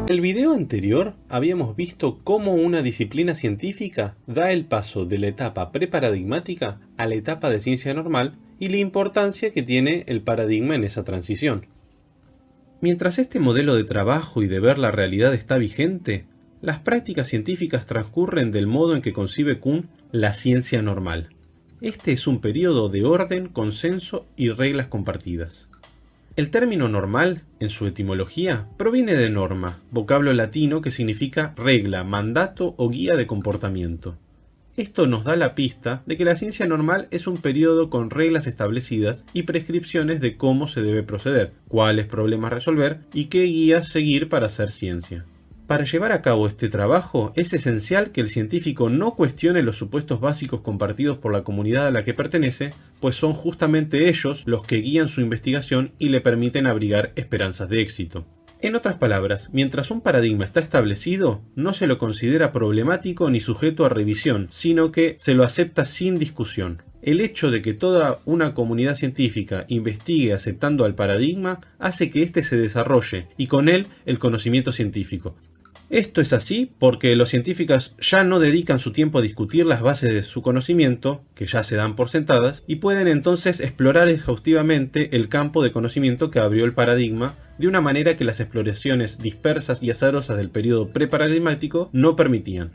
En el video anterior habíamos visto cómo una disciplina científica da el paso de la etapa preparadigmática a la etapa de ciencia normal y la importancia que tiene el paradigma en esa transición. Mientras este modelo de trabajo y de ver la realidad está vigente, las prácticas científicas transcurren del modo en que concibe Kuhn la ciencia normal. Este es un periodo de orden, consenso y reglas compartidas. El término normal, en su etimología, proviene de norma, vocablo latino que significa regla, mandato o guía de comportamiento. Esto nos da la pista de que la ciencia normal es un periodo con reglas establecidas y prescripciones de cómo se debe proceder, cuáles problemas resolver y qué guías seguir para hacer ciencia. Para llevar a cabo este trabajo es esencial que el científico no cuestione los supuestos básicos compartidos por la comunidad a la que pertenece, pues son justamente ellos los que guían su investigación y le permiten abrigar esperanzas de éxito. En otras palabras, mientras un paradigma está establecido, no se lo considera problemático ni sujeto a revisión, sino que se lo acepta sin discusión. El hecho de que toda una comunidad científica investigue aceptando al paradigma hace que éste se desarrolle y con él el conocimiento científico. Esto es así porque los científicos ya no dedican su tiempo a discutir las bases de su conocimiento, que ya se dan por sentadas, y pueden entonces explorar exhaustivamente el campo de conocimiento que abrió el paradigma de una manera que las exploraciones dispersas y azarosas del periodo preparadigmático no permitían.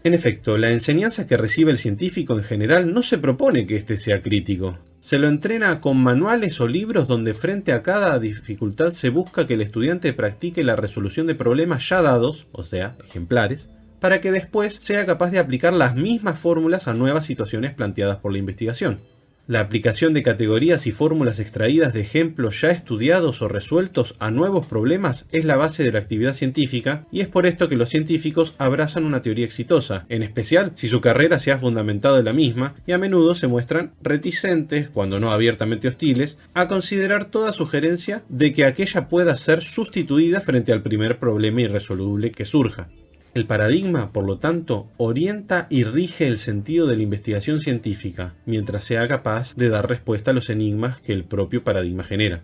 En efecto, la enseñanza que recibe el científico en general no se propone que éste sea crítico. Se lo entrena con manuales o libros donde frente a cada dificultad se busca que el estudiante practique la resolución de problemas ya dados, o sea, ejemplares, para que después sea capaz de aplicar las mismas fórmulas a nuevas situaciones planteadas por la investigación. La aplicación de categorías y fórmulas extraídas de ejemplos ya estudiados o resueltos a nuevos problemas es la base de la actividad científica y es por esto que los científicos abrazan una teoría exitosa, en especial si su carrera se ha fundamentado en la misma y a menudo se muestran reticentes, cuando no abiertamente hostiles, a considerar toda sugerencia de que aquella pueda ser sustituida frente al primer problema irresoluble que surja. El paradigma, por lo tanto, orienta y rige el sentido de la investigación científica, mientras sea capaz de dar respuesta a los enigmas que el propio paradigma genera.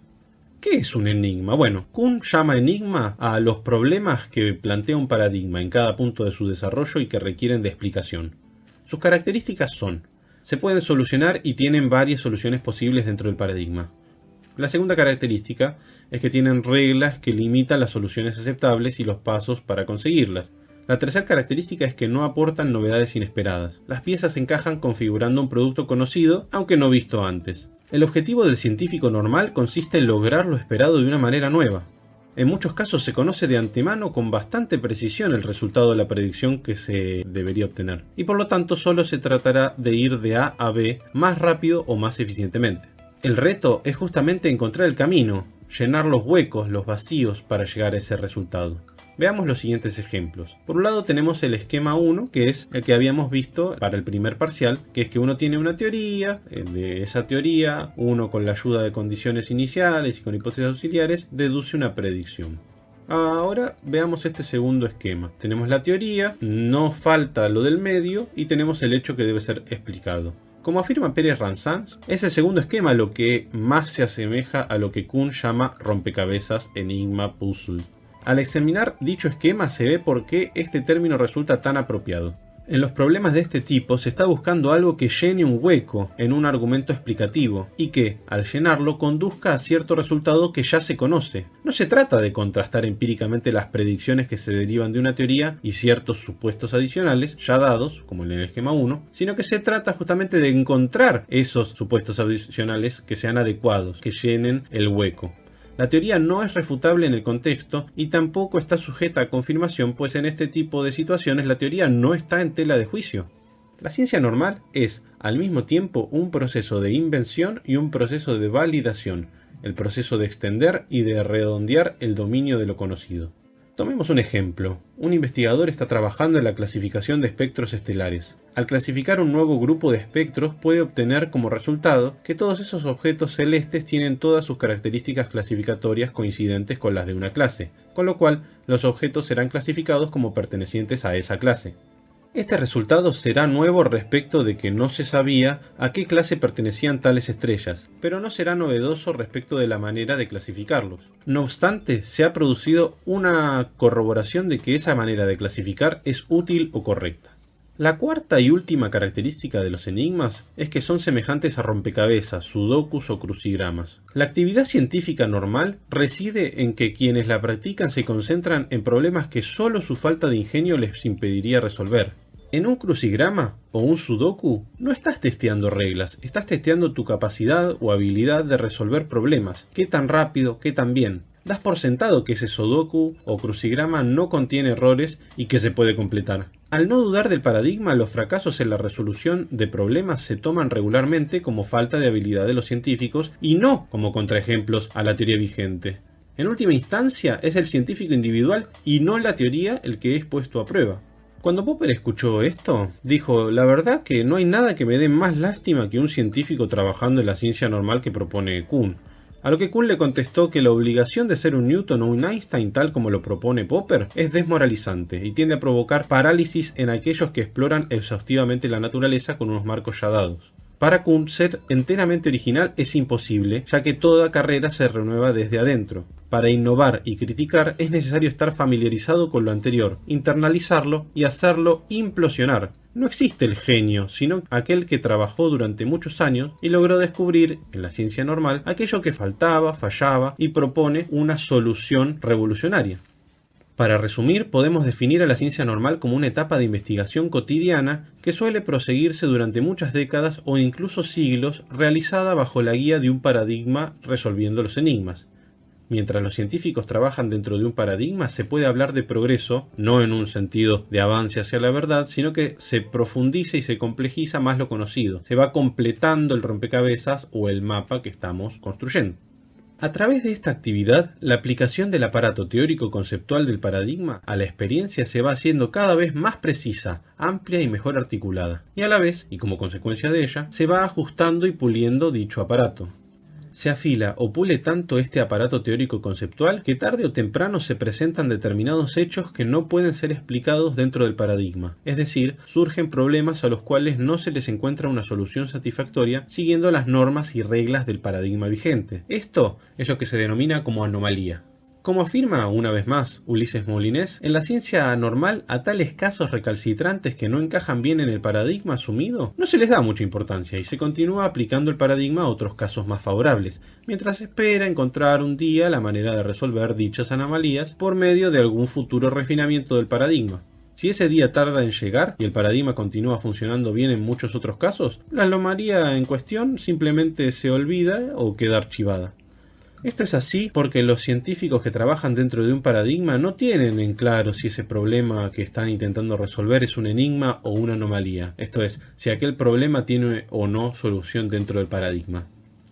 ¿Qué es un enigma? Bueno, Kuhn llama enigma a los problemas que plantea un paradigma en cada punto de su desarrollo y que requieren de explicación. Sus características son: se pueden solucionar y tienen varias soluciones posibles dentro del paradigma. La segunda característica es que tienen reglas que limitan las soluciones aceptables y los pasos para conseguirlas. La tercera característica es que no aportan novedades inesperadas. Las piezas encajan configurando un producto conocido, aunque no visto antes. El objetivo del científico normal consiste en lograr lo esperado de una manera nueva. En muchos casos se conoce de antemano con bastante precisión el resultado de la predicción que se debería obtener, y por lo tanto solo se tratará de ir de A a B más rápido o más eficientemente. El reto es justamente encontrar el camino, llenar los huecos, los vacíos para llegar a ese resultado. Veamos los siguientes ejemplos. Por un lado tenemos el esquema 1, que es el que habíamos visto para el primer parcial, que es que uno tiene una teoría, de esa teoría, uno con la ayuda de condiciones iniciales y con hipótesis auxiliares, deduce una predicción. Ahora veamos este segundo esquema. Tenemos la teoría, no falta lo del medio y tenemos el hecho que debe ser explicado. Como afirma Pérez Ranzans, es el segundo esquema lo que más se asemeja a lo que Kuhn llama rompecabezas, enigma, puzzle. Al examinar dicho esquema se ve por qué este término resulta tan apropiado. En los problemas de este tipo se está buscando algo que llene un hueco en un argumento explicativo y que, al llenarlo, conduzca a cierto resultado que ya se conoce. No se trata de contrastar empíricamente las predicciones que se derivan de una teoría y ciertos supuestos adicionales ya dados, como en el esquema 1, sino que se trata justamente de encontrar esos supuestos adicionales que sean adecuados, que llenen el hueco. La teoría no es refutable en el contexto y tampoco está sujeta a confirmación, pues en este tipo de situaciones la teoría no está en tela de juicio. La ciencia normal es, al mismo tiempo, un proceso de invención y un proceso de validación, el proceso de extender y de redondear el dominio de lo conocido. Tomemos un ejemplo. Un investigador está trabajando en la clasificación de espectros estelares. Al clasificar un nuevo grupo de espectros puede obtener como resultado que todos esos objetos celestes tienen todas sus características clasificatorias coincidentes con las de una clase, con lo cual los objetos serán clasificados como pertenecientes a esa clase. Este resultado será nuevo respecto de que no se sabía a qué clase pertenecían tales estrellas, pero no será novedoso respecto de la manera de clasificarlos. No obstante, se ha producido una corroboración de que esa manera de clasificar es útil o correcta. La cuarta y última característica de los enigmas es que son semejantes a rompecabezas, sudokus o crucigramas. La actividad científica normal reside en que quienes la practican se concentran en problemas que solo su falta de ingenio les impediría resolver. En un crucigrama o un sudoku no estás testeando reglas, estás testeando tu capacidad o habilidad de resolver problemas, qué tan rápido, qué tan bien. Das por sentado que ese sudoku o crucigrama no contiene errores y que se puede completar. Al no dudar del paradigma, los fracasos en la resolución de problemas se toman regularmente como falta de habilidad de los científicos y no como contraejemplos a la teoría vigente. En última instancia, es el científico individual y no la teoría el que es puesto a prueba. Cuando Popper escuchó esto, dijo: la verdad que no hay nada que me dé más lástima que un científico trabajando en la ciencia normal que propone Kuhn. A lo que Kuhn le contestó que la obligación de ser un Newton o un Einstein tal como lo propone Popper es desmoralizante y tiende a provocar parálisis en aquellos que exploran exhaustivamente la naturaleza con unos marcos ya dados. Para Kuhn, ser enteramente original es imposible, ya que toda carrera se renueva desde adentro. Para innovar y criticar es necesario estar familiarizado con lo anterior, internalizarlo y hacerlo implosionar. No existe el genio, sino aquel que trabajó durante muchos años y logró descubrir, en la ciencia normal, aquello que faltaba, fallaba y propone una solución revolucionaria. Para resumir, podemos definir a la ciencia normal como una etapa de investigación cotidiana que suele proseguirse durante muchas décadas o incluso siglos, realizada bajo la guía de un paradigma resolviendo los enigmas. Mientras los científicos trabajan dentro de un paradigma, se puede hablar de progreso, no en un sentido de avance hacia la verdad, sino que se profundiza y se complejiza más lo conocido. Se va completando el rompecabezas o el mapa que estamos construyendo. A través de esta actividad, la aplicación del aparato teórico-conceptual del paradigma a la experiencia se va haciendo cada vez más precisa, amplia y mejor articulada, y a la vez, y como consecuencia de ella, se va ajustando y puliendo dicho aparato. Se afila o pule tanto este aparato teórico-conceptual que tarde o temprano se presentan determinados hechos que no pueden ser explicados dentro del paradigma, es decir, surgen problemas a los cuales no se les encuentra una solución satisfactoria siguiendo las normas y reglas del paradigma vigente. Esto es lo que se denomina como anomalía. Como afirma una vez más Ulises Molinés, en la ciencia normal a tales casos recalcitrantes que no encajan bien en el paradigma asumido, no se les da mucha importancia y se continúa aplicando el paradigma a otros casos más favorables, mientras se espera encontrar un día la manera de resolver dichas anomalías por medio de algún futuro refinamiento del paradigma. Si ese día tarda en llegar y el paradigma continúa funcionando bien en muchos otros casos, la anomalía en cuestión simplemente se olvida o queda archivada. Esto es así porque los científicos que trabajan dentro de un paradigma no tienen en claro si ese problema que están intentando resolver es un enigma o una anomalía, esto es, si aquel problema tiene o no solución dentro del paradigma.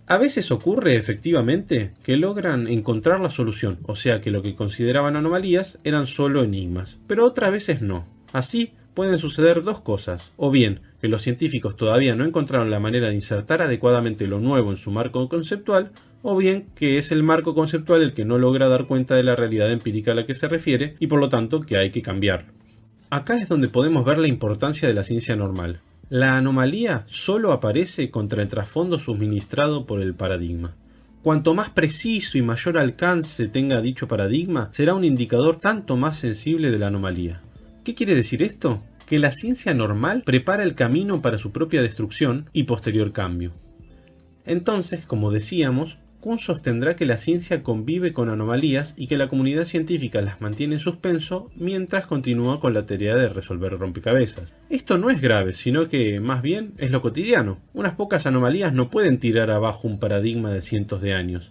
A veces ocurre efectivamente que logran encontrar la solución, o sea que lo que consideraban anomalías eran solo enigmas, pero otras veces no. Así pueden suceder dos cosas, o bien que los científicos todavía no encontraron la manera de insertar adecuadamente lo nuevo en su marco conceptual, o bien que es el marco conceptual el que no logra dar cuenta de la realidad empírica a la que se refiere y por lo tanto que hay que cambiar. Acá es donde podemos ver la importancia de la ciencia normal. La anomalía solo aparece contra el trasfondo suministrado por el paradigma. Cuanto más preciso y mayor alcance tenga dicho paradigma, será un indicador tanto más sensible de la anomalía. ¿Qué quiere decir esto? Que la ciencia normal prepara el camino para su propia destrucción y posterior cambio. Entonces, como decíamos, Kuhn sostendrá que la ciencia convive con anomalías y que la comunidad científica las mantiene en suspenso mientras continúa con la tarea de resolver rompecabezas. Esto no es grave, sino que más bien es lo cotidiano. Unas pocas anomalías no pueden tirar abajo un paradigma de cientos de años.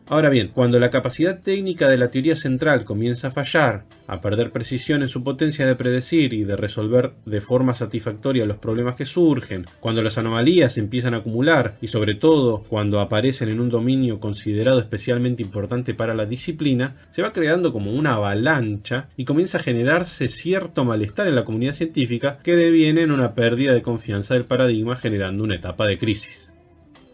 Ahora bien, cuando la capacidad técnica de la teoría central comienza a fallar, a perder precisión en su potencia de predecir y de resolver de forma satisfactoria los problemas que surgen, cuando las anomalías se empiezan a acumular y sobre todo cuando aparecen en un dominio considerado especialmente importante para la disciplina, se va creando como una avalancha y comienza a generarse cierto malestar en la comunidad científica que deviene en una pérdida de confianza del paradigma, generando una etapa de crisis.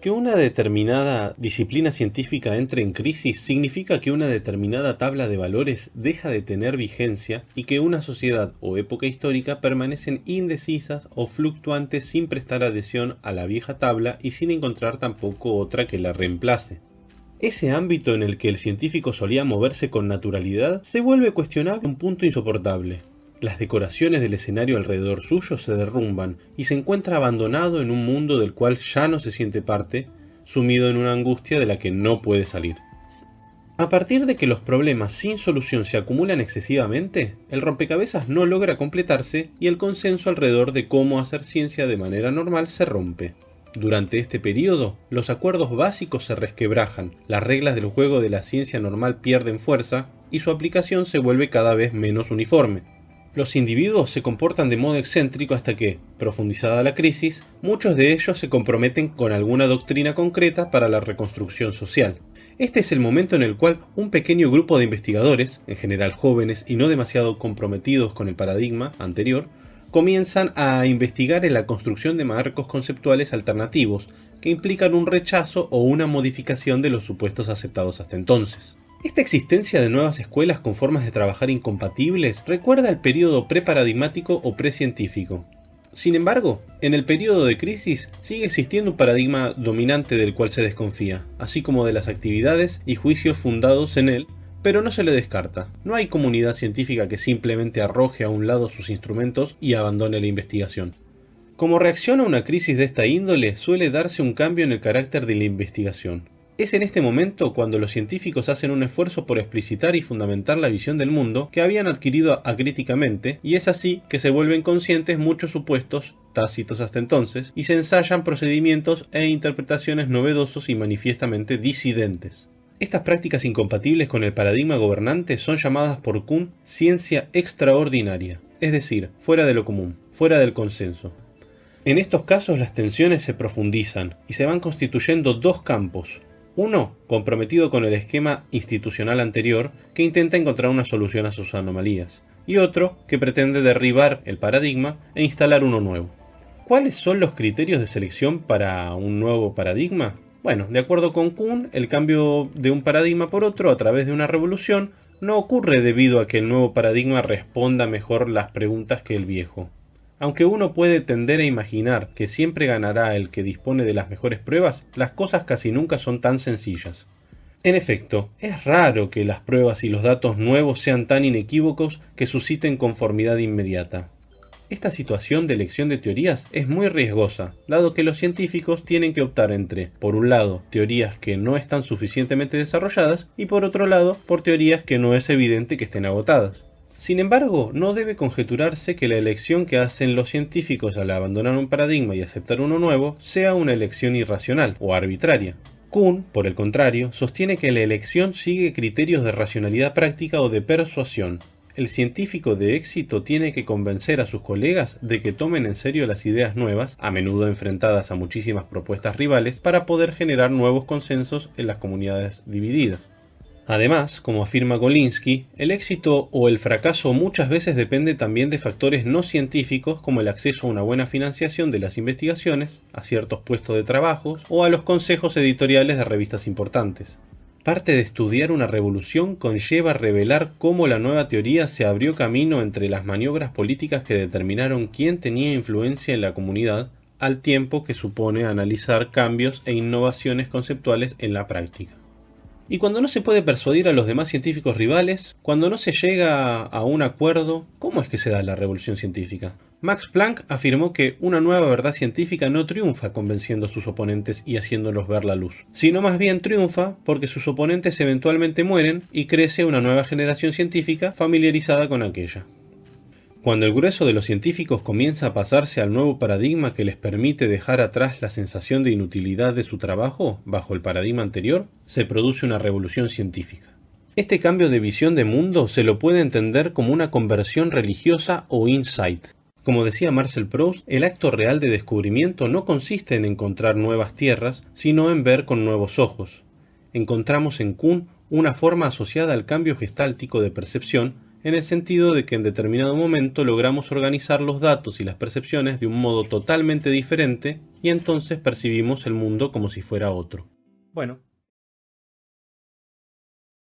Que una determinada disciplina científica entre en crisis significa que una determinada tabla de valores deja de tener vigencia y que una sociedad o época histórica permanecen indecisas o fluctuantes sin prestar adhesión a la vieja tabla y sin encontrar tampoco otra que la reemplace. Ese ámbito en el que el científico solía moverse con naturalidad se vuelve cuestionable a un punto insoportable. Las decoraciones del escenario alrededor suyo se derrumban y se encuentra abandonado en un mundo del cual ya no se siente parte, sumido en una angustia de la que no puede salir. A partir de que los problemas sin solución se acumulan excesivamente, el rompecabezas no logra completarse y el consenso alrededor de cómo hacer ciencia de manera normal se rompe. Durante este periodo, los acuerdos básicos se resquebrajan, las reglas del juego de la ciencia normal pierden fuerza y su aplicación se vuelve cada vez menos uniforme. Los individuos se comportan de modo excéntrico hasta que, profundizada la crisis, muchos de ellos se comprometen con alguna doctrina concreta para la reconstrucción social. Este es el momento en el cual un pequeño grupo de investigadores, en general jóvenes y no demasiado comprometidos con el paradigma anterior, comienzan a investigar en la construcción de marcos conceptuales alternativos que implican un rechazo o una modificación de los supuestos aceptados hasta entonces. Esta existencia de nuevas escuelas con formas de trabajar incompatibles recuerda el periodo preparadigmático o precientífico. Sin embargo, en el periodo de crisis sigue existiendo un paradigma dominante del cual se desconfía, así como de las actividades y juicios fundados en él, pero no se le descarta. No hay comunidad científica que simplemente arroje a un lado sus instrumentos y abandone la investigación. Como reacción a una crisis de esta índole, suele darse un cambio en el carácter de la investigación. Es en este momento cuando los científicos hacen un esfuerzo por explicitar y fundamentar la visión del mundo que habían adquirido acríticamente, y es así que se vuelven conscientes muchos supuestos, tácitos hasta entonces, y se ensayan procedimientos e interpretaciones novedosos y manifiestamente disidentes. Estas prácticas incompatibles con el paradigma gobernante son llamadas por Kuhn ciencia extraordinaria, es decir, fuera de lo común, fuera del consenso. En estos casos las tensiones se profundizan y se van constituyendo dos campos. Uno, comprometido con el esquema institucional anterior, que intenta encontrar una solución a sus anomalías, y otro, que pretende derribar el paradigma e instalar uno nuevo. ¿Cuáles son los criterios de selección para un nuevo paradigma? Bueno, de acuerdo con Kuhn, el cambio de un paradigma por otro a través de una revolución no ocurre debido a que el nuevo paradigma responda mejor las preguntas que el viejo. Aunque uno puede tender a imaginar que siempre ganará el que dispone de las mejores pruebas, las cosas casi nunca son tan sencillas. En efecto, es raro que las pruebas y los datos nuevos sean tan inequívocos que susciten conformidad inmediata. Esta situación de elección de teorías es muy riesgosa, dado que los científicos tienen que optar entre, por un lado, teorías que no están suficientemente desarrolladas y por otro lado, por teorías que no es evidente que estén agotadas. Sin embargo, no debe conjeturarse que la elección que hacen los científicos al abandonar un paradigma y aceptar uno nuevo sea una elección irracional o arbitraria. Kuhn, por el contrario, sostiene que la elección sigue criterios de racionalidad práctica o de persuasión. El científico de éxito tiene que convencer a sus colegas de que tomen en serio las ideas nuevas, a menudo enfrentadas a muchísimas propuestas rivales, para poder generar nuevos consensos en las comunidades divididas. Además, como afirma Golinsky, el éxito o el fracaso muchas veces depende también de factores no científicos como el acceso a una buena financiación de las investigaciones, a ciertos puestos de trabajo o a los consejos editoriales de revistas importantes. Parte de estudiar una revolución conlleva revelar cómo la nueva teoría se abrió camino entre las maniobras políticas que determinaron quién tenía influencia en la comunidad, al tiempo que supone analizar cambios e innovaciones conceptuales en la práctica. Y cuando no se puede persuadir a los demás científicos rivales, cuando no se llega a un acuerdo, ¿cómo es que se da la revolución científica? Max Planck afirmó que una nueva verdad científica no triunfa convenciendo a sus oponentes y haciéndolos ver la luz, sino más bien triunfa porque sus oponentes eventualmente mueren y crece una nueva generación científica familiarizada con aquella. Cuando el grueso de los científicos comienza a pasarse al nuevo paradigma que les permite dejar atrás la sensación de inutilidad de su trabajo bajo el paradigma anterior, se produce una revolución científica. Este cambio de visión de mundo se lo puede entender como una conversión religiosa o insight. Como decía Marcel Proust, el acto real de descubrimiento no consiste en encontrar nuevas tierras, sino en ver con nuevos ojos. Encontramos en Kuhn una forma asociada al cambio gestáltico de percepción, en el sentido de que en determinado momento logramos organizar los datos y las percepciones de un modo totalmente diferente y entonces percibimos el mundo como si fuera otro. Bueno,